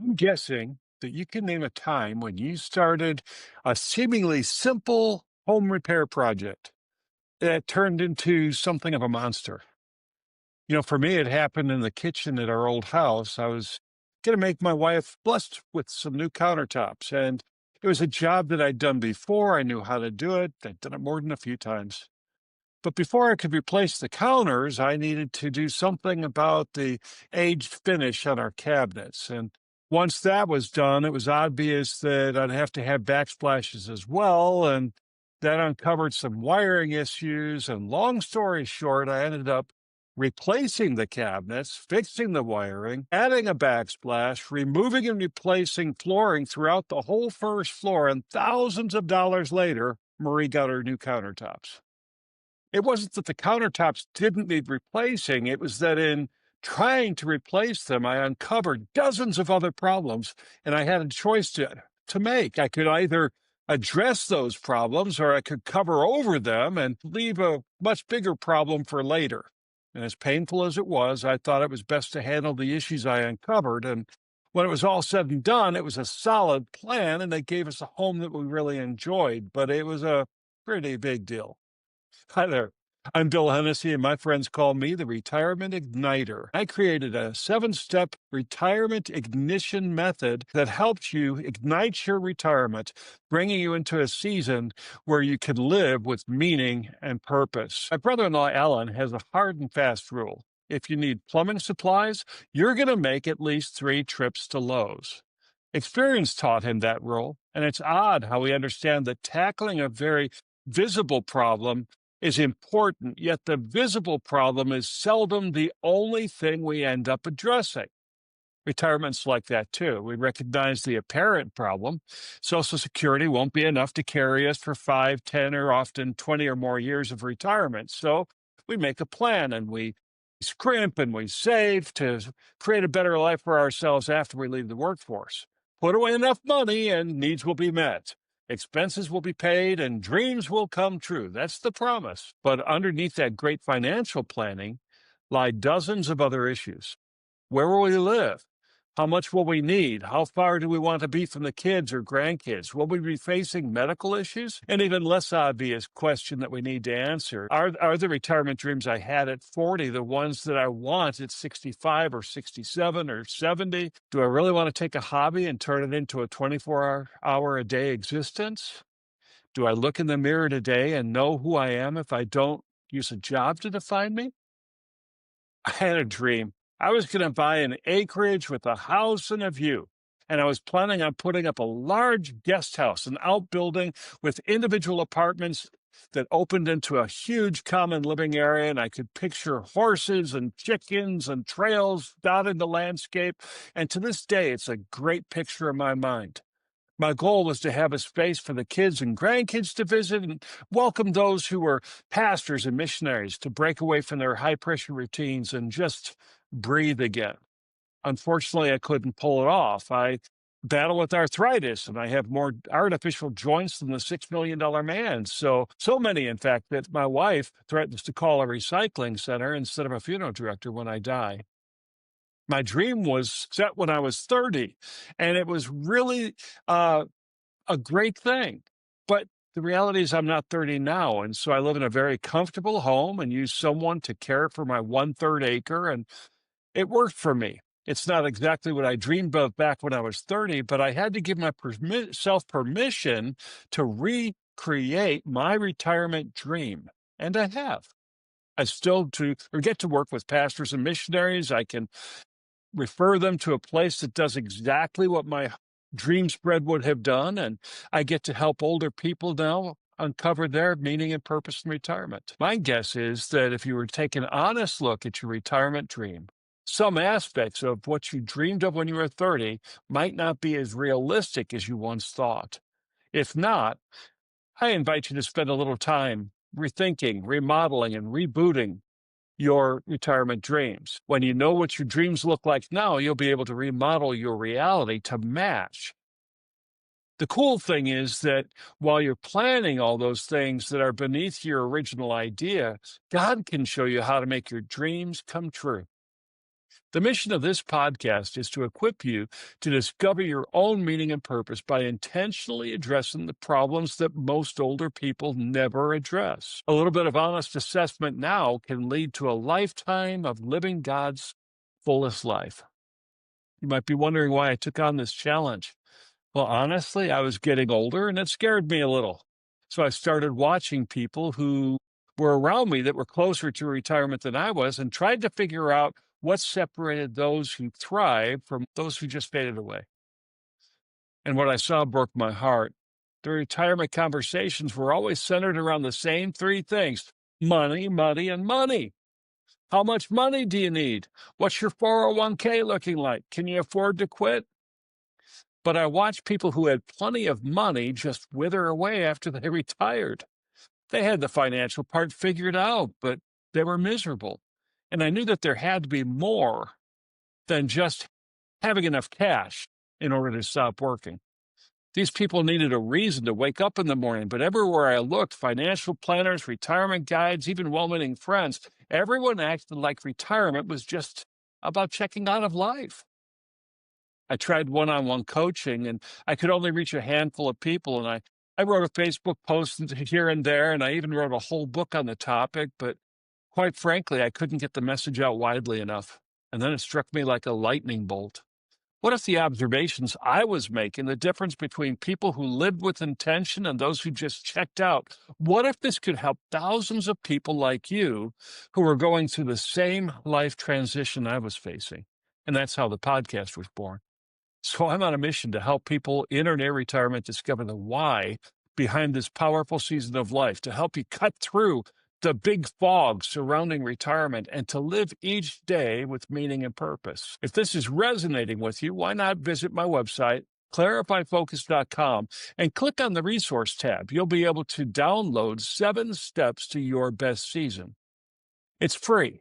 I'm guessing that you can name a time when you started a seemingly simple home repair project that turned into something of a monster. For me, it happened in the kitchen at our old house. I was going to make my wife blessed with some new countertops, and it was a job that I'd done before. I knew how to do it. I'd done it more than a few times. But before I could replace the counters, I needed to do something about the aged finish on our cabinets. And once that was done, it was obvious that I'd have to have backsplashes as well. And that uncovered some wiring issues. And long story short, I ended up replacing the cabinets, fixing the wiring, adding a backsplash, removing and replacing flooring throughout the whole first floor. And thousands of dollars later, Marie got her new countertops. It wasn't that the countertops didn't need replacing, it was that in trying to replace them, I uncovered dozens of other problems, and I had a choice to make. I could either address those problems or I could cover over them and leave a much bigger problem for later. And as painful as it was, I thought it was best to handle the issues I uncovered. And when it was all said and done, it was a solid plan, and they gave us a home that we really enjoyed, but it was a pretty big deal. Hi there. I'm Bill Hennessy, and my friends call me the Retirement Igniter. I created a 7-step retirement ignition method that helps you ignite your retirement, bringing you into a season where you can live with meaning and purpose. My brother in law, Alan, has a hard and fast rule. If you need plumbing supplies, you're going to make at least 3 trips to Lowe's. Experience taught him that rule, and it's odd how we understand that tackling a very visible problem is important, yet the visible problem is seldom the only thing we end up addressing. Retirement's like that too. We recognize the apparent problem. Social Security won't be enough to carry us for 5, 10, or often 20 or more years of retirement. So we make a plan and we scrimp and we save to create a better life for ourselves after we leave the workforce. Put away enough money and needs will be met. Expenses will be paid and dreams will come true. That's the promise. But underneath that great financial planning lie dozens of other issues. Where will we live? How much will we need? How far do we want to be from the kids or grandkids? Will we be facing medical issues? An even less obvious question that we need to answer are the retirement dreams I had at 40 the ones that I want at 65 or 67 or 70? Do I really want to take a hobby and turn it into a 24-hour a day existence? Do I look in the mirror today and know who I am if I don't use a job to define me? I had a dream. I was going to buy an acreage with a house and a view. And I was planning on putting up a large guest house, an outbuilding with individual apartments that opened into a huge common living area. And I could picture horses and chickens and trails dotting the landscape. And to this day, it's a great picture in my mind. My goal was to have a space for the kids and grandkids to visit and welcome those who were pastors and missionaries to break away from their high pressure routines and just breathe again. Unfortunately, I couldn't pull it off. I battle with arthritis and I have more artificial joints than the $6 million man. So many, in fact, that my wife threatens to call a recycling center instead of a funeral director when I die. My dream was set when I was 30, and it was really a great thing. But the reality is, I'm not 30 now. And so I live in a very comfortable home and use someone to care for my 1/3 acre. And it worked for me. It's not exactly what I dreamed of back when I was 30, but I had to give myself permission to recreate my retirement dream. And I have. I still to or get to work with pastors and missionaries. I can refer them to a place that does exactly what my dream spread would have done. And I get to help older people now uncover their meaning and purpose in retirement. My guess is that if you were to take an honest look at your retirement dream, some aspects of what you dreamed of when you were 30 might not be as realistic as you once thought. If not, I invite you to spend a little time rethinking, remodeling, and rebooting your retirement dreams. When you know what your dreams look like now, you'll be able to remodel your reality to match. The cool thing is that while you're planning all those things that are beneath your original idea, God can show you how to make your dreams come true. The mission of this podcast is to equip you to discover your own meaning and purpose by intentionally addressing the problems that most older people never address. A little bit of honest assessment now can lead to a lifetime of living God's fullest life. You might be wondering why I took on this challenge. Well, honestly, I was getting older and it scared me a little. So I started watching people who were around me that were closer to retirement than I was and tried to figure out what separated those who thrived from those who just faded away. And what I saw broke my heart. The retirement conversations were always centered around the same three things: money, money, and money. How much money do you need? What's your 401k looking like? Can you afford to quit? But I watched people who had plenty of money just wither away after they retired. They had the financial part figured out, but they were miserable. And I knew that there had to be more than just having enough cash in order to stop working. These people needed a reason to wake up in the morning, but everywhere I looked, financial planners, retirement guides, even well-meaning friends, everyone acted like retirement was just about checking out of life. I tried one-on-one coaching, and I could only reach a handful of people, and I wrote a Facebook post here and there, and I even wrote a whole book on the topic, but quite frankly, I couldn't get the message out widely enough. And then it struck me like a lightning bolt. What if the observations I was making, the difference between people who lived with intention and those who just checked out, what if this could help thousands of people like you who are going through the same life transition I was facing? And that's how the podcast was born. So I'm on a mission to help people in or near retirement discover the why behind this powerful season of life, to help you cut through the big fog surrounding retirement and to live each day with meaning and purpose. If this is resonating with you, why not visit my website, clarifyfocus.com, and click on the resource tab. You'll be able to download 7 steps to your best season. It's free.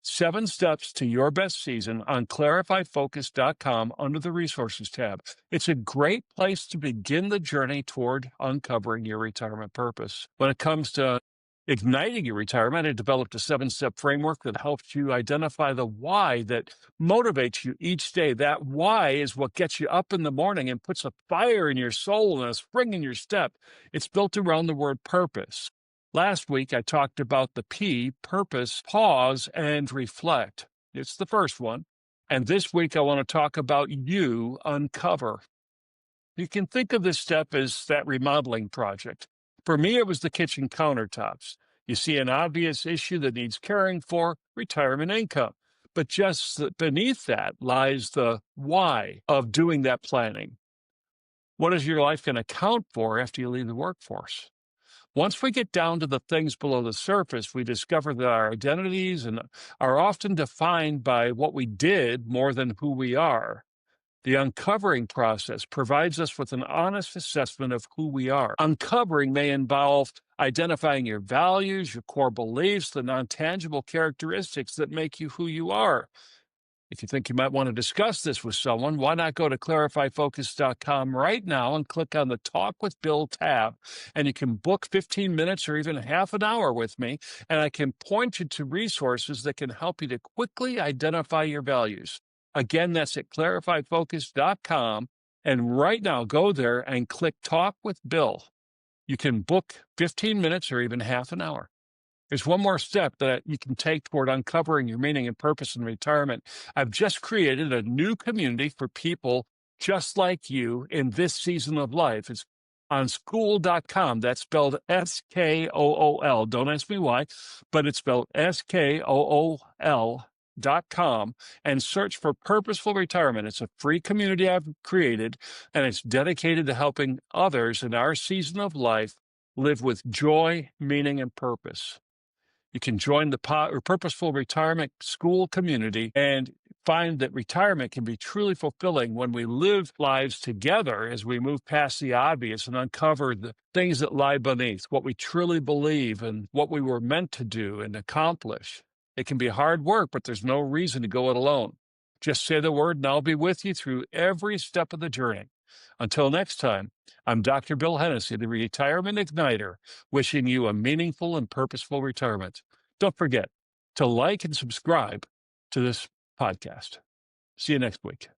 7 steps to your best season on clarifyfocus.com under the resources tab. It's a great place to begin the journey toward uncovering your retirement purpose. When it comes to igniting your retirement, I developed a 7-step framework that helps you identify the why that motivates you each day. That why is what gets you up in the morning and puts a fire in your soul and a spring in your step. It's built around the word purpose. Last week, I talked about the P, purpose, pause, and reflect. It's the first one. And this week, I want to talk about you, uncover. You can think of this step as that remodeling project. For me, it was the kitchen countertops. You see an obvious issue that needs caring for: retirement income. But just beneath that lies the why of doing that planning. What is your life going to count for after you leave the workforce? Once we get down to the things below the surface, we discover that our identities are often defined by what we did more than who we are. The uncovering process provides us with an honest assessment of who we are. Uncovering may involve identifying your values, your core beliefs, the non-tangible characteristics that make you who you are. If you think you might want to discuss this with someone, why not go to clarifyfocus.com right now and click on the Talk with Bill tab, and you can book 15 minutes or even half an hour with me, and I can point you to resources that can help you to quickly identify your values. Again, that's at clarifyfocus.com, and right now go there and click Talk with Bill. You can book 15 minutes or even half an hour. There's one more step that you can take toward uncovering your meaning and purpose in retirement. I've just created a new community for people just like you in this season of life. It's on school.com. That's spelled SKOOL. Don't ask me why, but it's spelled SKOOL.com, and search for Purposeful Retirement. It's a free community I've created, and it's dedicated to helping others in our season of life live with joy, meaning, and purpose. You can join the Purposeful Retirement School community and find that retirement can be truly fulfilling when we live lives together as we move past the obvious and uncover the things that lie beneath, what we truly believe and what we were meant to do and accomplish. It can be hard work, but there's no reason to go it alone. Just say the word and I'll be with you through every step of the journey. Until next time, I'm Dr. Bill Hennessy, the Retirement Igniter, wishing you a meaningful and purposeful retirement. Don't forget to like and subscribe to this podcast. See you next week.